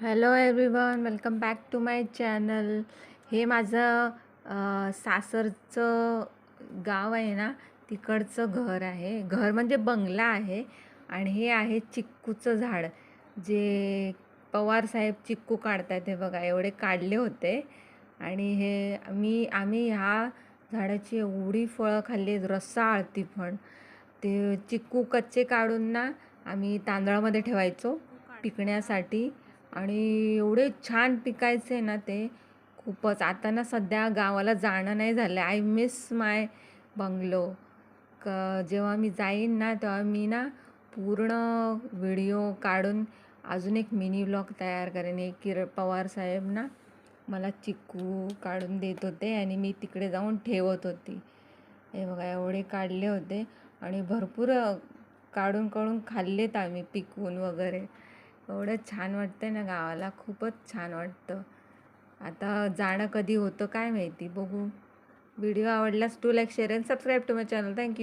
Hello everyone, welcome back to my channel. हे माझं सासरचं गाव आहे ना, तिकडचं घर आहे. घर म्हणजे बंगला आहे. आणि हे आहे चिक्कूचं झाड, जे पवार साहेब चिक्कू काढतात. हे बघा, एवढे काढले होते. आणि हे आम्ही ह्या झाडाची एवढी फळं खाल्ली, रसाळ पण. ते चिक्कू कच्चे काढून ना आम्ही तांदळामध्ये ठेवायचो पिकण्यासाठी. आणि एवढे छान पिकायचे ना ते, खूपच. आता ना सध्या गावाला जाणं नाही झालं. I miss my bungalow. जेव्हा मी जाईन ना तेव्हा मी ना पूर्ण व्हिडिओ काढून अजून एक मिनी व्लॉग तयार करेन. पवार साहेब ना मला चिक्कू काढून देत होते आणि मी तिकडे जाऊन ठेवत होती. हे बघा, एवढे काढले होते आणि भरपूर काढून काढून खाल्लेत आम्ही, पिकवून वगैरे. एवढं छान वाटतं ना गावाला, खूपच छान वाटतं. आता जाणं कधी होतं काय माहिती, बघू. व्हिडिओ आवडल्यास do like, share and subscribe to my channel. Thank you.